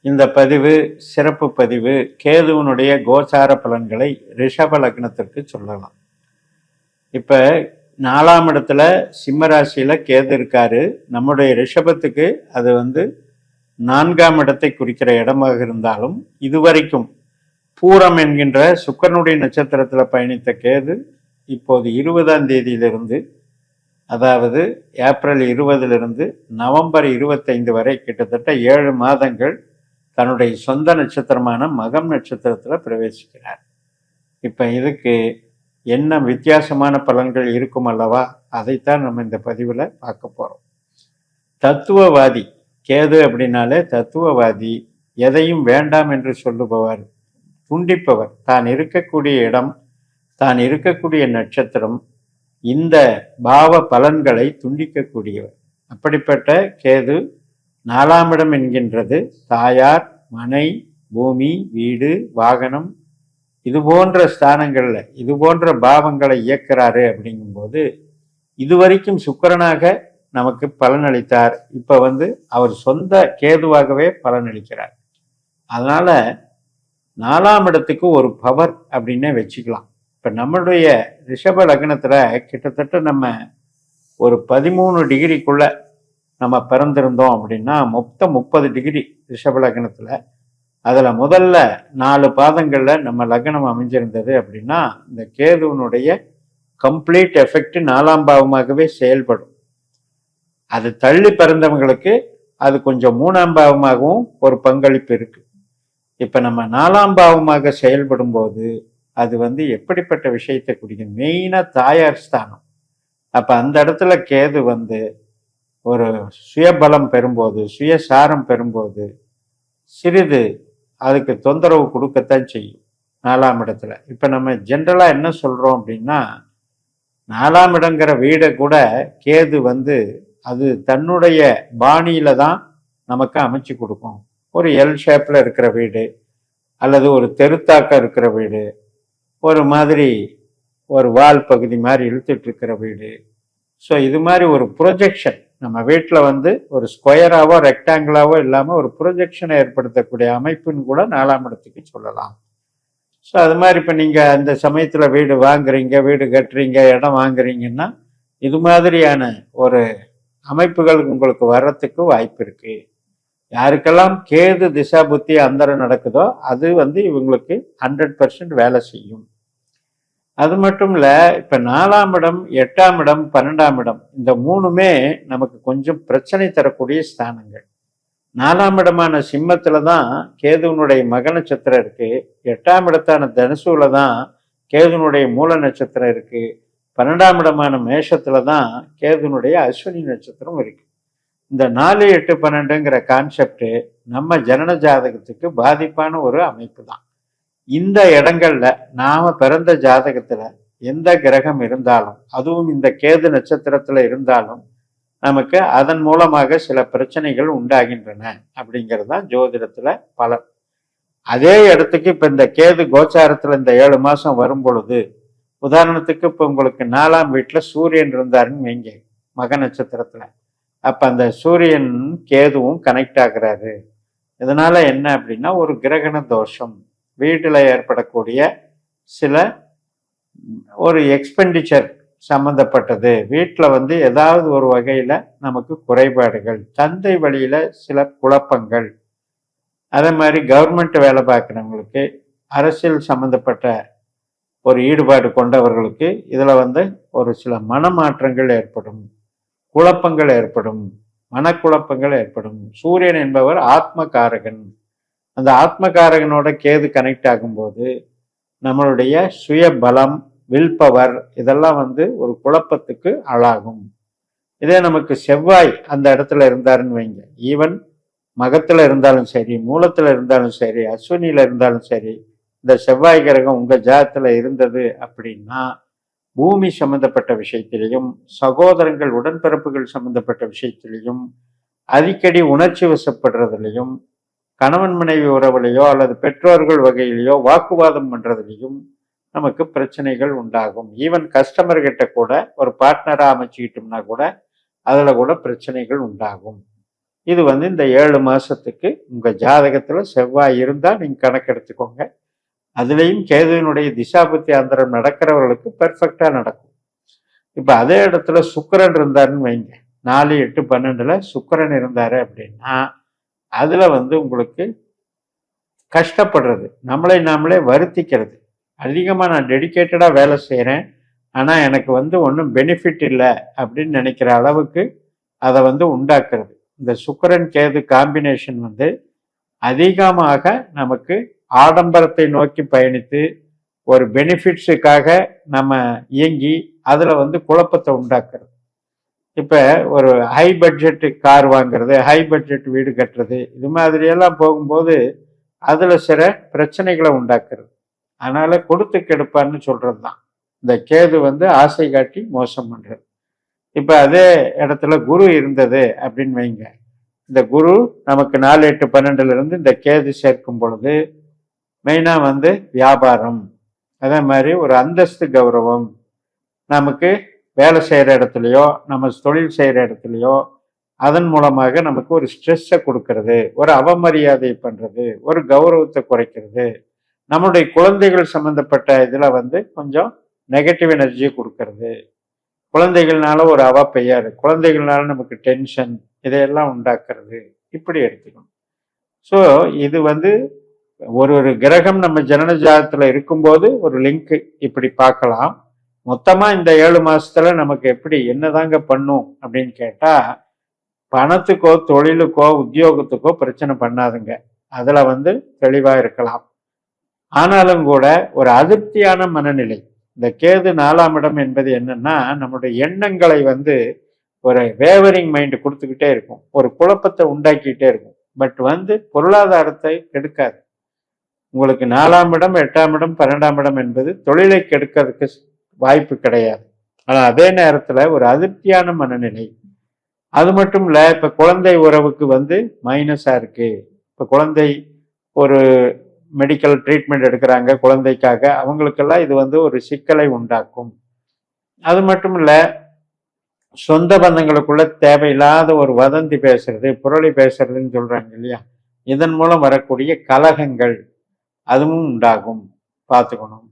இந்த பதிவு சிறப்பு பதிவு. கேதுவனுடைய கோசார பலன்களை ரிஷப லக்னத்திற்கு சொல்லலாம். இப்ப 4ஆம் இடத்துல சிம்ம ராசியில கேது இருக்காரு. நம்முடைய ரிஷபத்துக்கு அது 4ஆம் இடத்தை குறிக்கிற இடமாக இருந்தாலும் இதுவரைக்கும் பூரம் என்கின்ற சுக்கிரனுடைய நட்சத்திரத்துல பயணித்த கேது இப்போது 20ஆம் தேதியிலிருந்து, அதாவது ஏப்ரல் 20லிருந்து நவம்பர் 25 வரை கிட்டத்தட்ட 7 மாதங்கள் தன்னுடைய சொந்த நட்சத்திரமான மகம் நட்சத்திரத்துல பிரவேசிக்கிறார். இப்ப இதுக்கு என்ன வித்தியாசமான பலன்கள் இருக்கும் அல்லவா, அதைத்தான் நம்ம இந்த பதிவுல பார்க்க போறோம். தத்துவவாதி கேது அப்படின்னாலே தத்துவவாதி, எதையும் வேண்டாம் என்று சொல்லுபவர், துண்டிப்பவர். தான் இருக்கக்கூடிய இடம், தான் இருக்கக்கூடிய நட்சத்திரம், இந்த பாவ பலன்களை துண்டிக்கக்கூடியவர். அப்படிப்பட்ட கேது 4ஆம் இடம் என்கின்றது தாயார், மனை, பூமி, வீடு, வாகனம், இது போன்ற ஸ்தானங்கள்ல இது போன்ற பாவங்களை இயக்குறாரு. அப்படிங்கும்போது இதுவரைக்கும் சுக்கிரனாக நமக்கு பலனளித்தார். இப்ப அவர் சொந்த கேதுவாகவே பலனளிக்கிறார். அதனால 4ஆம் இடத்துக்கு ஒரு பவர் அப்படின்னே வச்சுக்கலாம். இப்ப நம்மளுடைய ரிஷப லக்னத்துல கிட்டத்தட்ட நம்ம ஒரு 13 டிகிரிக்குள்ள நம்ம பிறந்திருந்தோம் அப்படின்னா மொத்தம் 30 டிகிரி ரிஷப லக்னத்துல. அதுல முதல்ல 4 பாதங்கள்ல நம்ம லக்னம் அமைஞ்சிருந்தது அப்படின்னா இந்த கேதுவனுடைய கம்ப்ளீட் எஃபெக்ட் 4ஆம் பாவமாகவே செயல்படும். அது தள்ளி பிறந்தவங்களுக்கு அது கொஞ்சம் 3ஆம் பாவமாகவும் ஒரு பங்களிப்பு இருக்கு. இப்ப நம்ம 4ஆம் பாவமாக செயல்படும் போது அது எப்படிப்பட்ட விஷயத்தை குறிக்கும், மெயினா தாயார் ஸ்தானம். அப்ப அந்த இடத்துல கேது ஒரு சுயபலம் பெறும்போது, சுயசாரம் பெறும்போது சிறிது அதுக்கு தொந்தரவு கொடுக்கத்தான் செய்யும் 4ஆம் இடத்துல. இப்ப நம்ம ஜென்ரலா என்ன சொல்றோம் அப்படின்னா, 4ஆம் இடங்கிற வீடை கூட கேது அது தன்னுடைய பாணியில தான் நமக்கு அமைச்சு கொடுக்கும். ஒரு எல் ஷேப்ல இருக்கிற வீடு, அல்லது ஒரு தெருத்தாக்க இருக்கிற வீடு, ஒரு மாதிரி ஒரு வால் பகுதி மாதிரி இழுத்துட்டு இருக்கிற வீடு. ஸோ இது மாதிரி ஒரு ப்ரொஜெக்ஷன் நம்ம வீட்டில் ஒரு ஸ்கொயராவோ ரெக்டாங்கிளாவோ இல்லாமல் ஒரு ப்ரொஜெக்ஷனை ஏற்படுத்தக்கூடிய அமைப்புன்னு கூட 4ஆம் இடத்துக்கு சொல்லலாம். ஸோ அது மாதிரி இப்போ நீங்கள் அந்த சமயத்தில் வீடு வாங்குறீங்க, வீடு கட்டுறீங்க, இடம் வாங்குறீங்கன்னா இது மாதிரியான ஒரு அமைப்புகள் உங்களுக்கு வர்றதுக்கு வாய்ப்பு இருக்கு. யாருக்கெல்லாம் கேது திசா புத்தி அந்தரம் நடக்குதோ அது இவங்களுக்கு 100% வேலை செய்யும். அது மட்டும் இல்ல, இப்ப 4ஆம் இடம், 8ஆம் இடம், 12ஆம் இடம், இந்த 3மே நமக்கு கொஞ்சம் பிரச்சனை தரக்கூடிய ஸ்தானங்கள். 4ஆம் இடமான சிம்மத்துல தான் கேதுவனுடைய மக நட்சத்திரம் இருக்கு. 8ஆம் இடத்தான தனுசுல தான் கேதுவனுடைய மூல நட்சத்திரம் இருக்கு. 12ஆம் இடமான மேஷத்துல தான் கேதுவனுடைய அஸ்வினி நட்சத்திரம் இருக்கு. இந்த 4, 8, 12ங்கிற கான்செப்ட் நம்ம ஜனன ஜாதகத்துக்கு பாதிப்பான ஒரு அமைப்பு தான். இந்த இடங்கள்ல நாம பிறந்த ஜாதகத்துல எந்த கிரகம் இருந்தாலும், அதுவும் இந்த கேது நட்சத்திரத்துல இருந்தாலும் நமக்கு அதன் மூலமாக சில பிரச்சனைகள் உண்டாகின்றன அப்படிங்கிறது தான் ஜோதிடத்துல பலன். அதே இடத்துக்கு இப்ப இந்த கேது கோச்சாரத்துல இந்த 7 மாசம் வரும் பொழுது, உதாரணத்துக்கு இப்ப உங்களுக்கு 4ஆம் வீட்டுல சூரியன் இருந்தாருன்னு வைங்க மக நட்சத்திரத்துல. அப்ப அந்த சூரியன் கேதுவும் கனெக்ட் ஆகுறாரு. இதனால என்ன அப்படின்னா ஒரு கிரகண தோஷம், வீட்டில் ஏற்படக்கூடிய சில ஒரு எக்ஸ்பெண்டிச்சர் சம்பந்தப்பட்டது, வீட்டில் ஏதாவது ஒரு வகையில நமக்கு குறைபாடுகள், தந்தை வழியில சில குழப்பங்கள், அதே மாதிரி கவர்மெண்ட் வேலை பார்க்குறவங்களுக்கு, அரசியல் சம்பந்தப்பட்ட ஒரு ஈடுபாடு கொண்டவர்களுக்கு இதுல ஒரு சில மனமாற்றங்கள் ஏற்படும், குழப்பங்கள் ஏற்படும், மனக்குழப்பங்கள் ஏற்படும். சூரியன் என்பவர் ஆத்மகாரகன். அந்த ஆத்மகாரகனோட கேது கனெக்ட் ஆகும்போது நம்மளுடைய சுய பலம், வில் பவர் இதெல்லாம் ஒரு குழப்பத்துக்கு ஆளாகும். இதே நமக்கு செவ்வாய் அந்த இடத்துல இருந்தாருன்னு வைங்க, ஈவன் மகத்துல இருந்தாலும் சரி, மூலத்துல இருந்தாலும் சரி, அஸ்வினியில இருந்தாலும் சரி, இந்த செவ்வாய் கிரகம் உங்க ஜாதத்துல இருந்தது அப்படின்னா பூமி சம்பந்தப்பட்ட விஷயத்திலையும், சகோதரங்கள் உடன்பிறப்புகள் சம்பந்தப்பட்ட விஷயத்திலையும், அடிக்கடி உணர்ச்சி வசப்படுறதுலையும், கணவன் மனைவி உறவுலையோ அல்லது பெற்றோர்கள் வகையிலையோ வாக்குவாதம் பண்றதுலையும் நமக்கு பிரச்சனைகள் உண்டாகும். ஈவன் கஸ்டமர் கிட்ட கூட ஒரு பார்ட்னரா அமைச்சுக்கிட்டோம்னா கூட அதுல கூட பிரச்சனைகள் உண்டாகும். இது வந்து இந்த 7 மாசத்துக்கு உங்க ஜாதகத்துல செவ்வாய் இருந்தா நீங்க கணக்கெடுத்துக்கோங்க. அதுலேயும் கேதுவினுடைய திசாபுத்தி அந்தரம் நடக்கிறவர்களுக்கு பெர்ஃபெக்டா நடக்கும். இப்ப அதே இடத்துல சுக்கிரன் இருந்தாருன்னு வைங்க, 4, 8, 12ல சுக்கிரன் இருந்தாரு அப்படின்னா அதுல வந்து உங்களுக்கு கஷ்டப்படுறது, நம்மளை நாமளே வருத்திக்கிறது. அதிகமா நான் டெடிகேட்டடா வேலை செய்யறேன், ஆனா எனக்கு வந்து ஒன்றும் பெனிஃபிட் இல்லை அப்படின்னு நினைக்கிற அளவுக்கு அதை வந்து உண்டாக்குறது. இந்த சுக்கிரன் கேது காம்பினேஷன் வந்து அதிகமாக நமக்கு ஆடம்பரத்தை நோக்கி பயணித்து ஒரு பெனிஃபிட்ஸுக்காக நம்ம இயங்கி அதுல வந்து குழப்பத்தை உண்டாக்குறது. இப்ப ஒரு ஹை பட்ஜெட் கார் வாங்குறது, ஹை பட்ஜெட் வீடு கட்டுறது, இது மாதிரி எல்லாம் போகும்போது அதுல சில பிரச்சனைகளை உண்டாக்குறது. அதனால கொடுத்து கெடுப்பான்னு சொல்றதுதான் இந்த கேது வந்து ஆசை காட்டி மோசம் பண்றது. இப்ப அதே இடத்துல குரு இருந்தது அப்படின்னு வைங்க, இந்த குரு நமக்கு 4, 8, 12ல இருந்து இந்த கேது சேர்க்கும் பொழுது மெயினா வந்து வியாபாரம், அதே மாதிரி ஒரு அந்தஸ்து கௌரவம், நமக்கு வேலை செய்யற இடத்துலையோ நம்ம தொழில் செய்யற இடத்துலையோ அதன் மூலமாக நமக்கு ஒரு ஸ்ட்ரெஸ்ஸை கொடுக்கறது, ஒரு அவமரியாதை பண்றது, ஒரு கௌரவத்தை குறைக்கிறது, நம்முடைய குழந்தைகள் சம்பந்தப்பட்ட இதுல வந்து கொஞ்சம் நெகட்டிவ் எனர்ஜியை கொடுக்கறது, குழந்தைகள்னால ஒரு அவப்பெயர், குழந்தைகள்னால நமக்கு டென்ஷன், இதையெல்லாம் உண்டாக்குறது, இப்படி எடுத்துக்கணும். ஸோ இது வந்து ஒரு ஒரு கிரகம் நம்ம ஜனன ஜாதகத்துல இருக்கும்போது ஒரு லிங்க் இப்படி பார்க்கலாம். மொத்தமா இந்த 7 மாசத்துல நமக்கு எப்படி என்னதாங்க பண்ணும் அப்படின்னு கேட்டா, பணத்துக்கோ தொழிலுக்கோ உத்தியோகத்துக்கோ பிரச்சனை பண்ணாதுங்க, அதுல வந்து தெளிவா இருக்கலாம். ஆனாலும் கூட ஒரு அதிருப்தியான மனநிலை. இந்த கேது 4ஆம் இடம் என்பது என்னன்னா, நம்முடைய எண்ணங்களை வந்து ஒரு வேவரிங் மைண்ட் கொடுத்துக்கிட்டே இருக்கும், ஒரு குழப்பத்தை உண்டாக்கிட்டே இருக்கும். பட் வந்து பொருளாதாரத்தை கெடுக்காது. உங்களுக்கு 4ஆம் இடம், 8ஆம் இடம், 12ஆம் இடம் என்பது தொழிலை கெடுக்கிறதுக்கு வாய்ப்பு கிடையாது. ஆனா அதே நேரத்துல ஒரு அதிருப்தியான மனநிலை. அது மட்டும் இல்ல, இப்ப குழந்தை உறவுக்கு வந்து மைனஸா இருக்கு. இப்ப குழந்தை ஒரு மெடிக்கல் ட்ரீட்மெண்ட் எடுக்கிறாங்க குழந்தைக்காக, அவங்களுக்கெல்லாம் இது வந்து ஒரு சிக்கலை உண்டாக்கும். அது மட்டும் இல்ல, சொந்த பந்தங்களுக்குள்ள தேவையில்லாத ஒரு வதந்தி பேசுறது, புரளி பேசுறதுன்னு சொல்றாங்க இல்லையா, இதன் மூலம் வரக்கூடிய கலகங்கள் அதுவும் உண்டாகும், பார்த்துக்கணும்.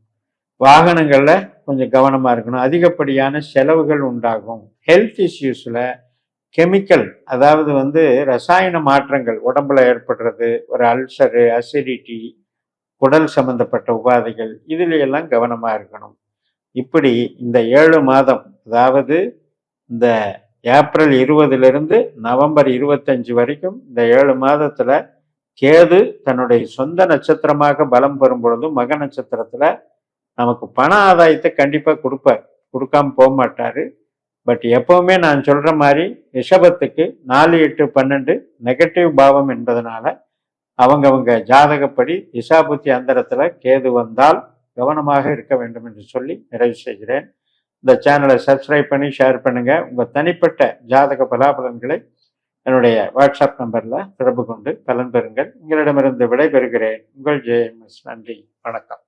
வாகனங்கள்ல கொஞ்சம் கவனமா இருக்கணும், அதிகப்படியான செலவுகள் உண்டாகும். ஹெல்த் இஷ்யூஸ்ல கெமிக்கல், அதாவது வந்து ரசாயன மாற்றங்கள் உடம்புல ஏற்படுறது, ஒரு அல்சரு, அசிடிட்டி, குடல் சம்பந்தப்பட்ட உபாதைகள், இதுல எல்லாம் கவனமா இருக்கணும். இப்படி இந்த 7 மாதம், அதாவது இந்த ஏப்ரல் 20லிருந்து நவம்பர் 25 வரைக்கும் இந்த 7 மாதத்துல கேது தன்னுடைய சொந்த நட்சத்திரமாக பலம் பெறும் பொழுதும் மக நட்சத்திரத்துல நமக்கு பண ஆதாயத்தை கண்டிப்பா கொடுப்பார், கொடுக்காம போக மாட்டாரு. பட் எப்பவுமே நான் சொல்ற மாதிரி ரிஷபத்துக்கு 4, 8, 12 நெகட்டிவ் பாவம் என்பதனால அவங்கவங்க ஜாதகப்படி திசாபுத்தி அந்தரத்துல கேது வந்தால் கவனமாக இருக்க வேண்டும் என்று சொல்லி நிறைவு செய்கிறேன். இந்த சேனலை சப்ஸ்கிரைப் பண்ணி ஷேர் பண்ணுங்க. உங்க தனிப்பட்ட ஜாதக பலாபலன்களை என்னுடைய வாட்ஸ்அப் நம்பர்ல தொடர்பு கொண்டு பலன் பெறுங்கள். உங்களிடமிருந்து விடைபெறுகிறேன். உங்கள் JMS. நன்றி, வணக்கம்.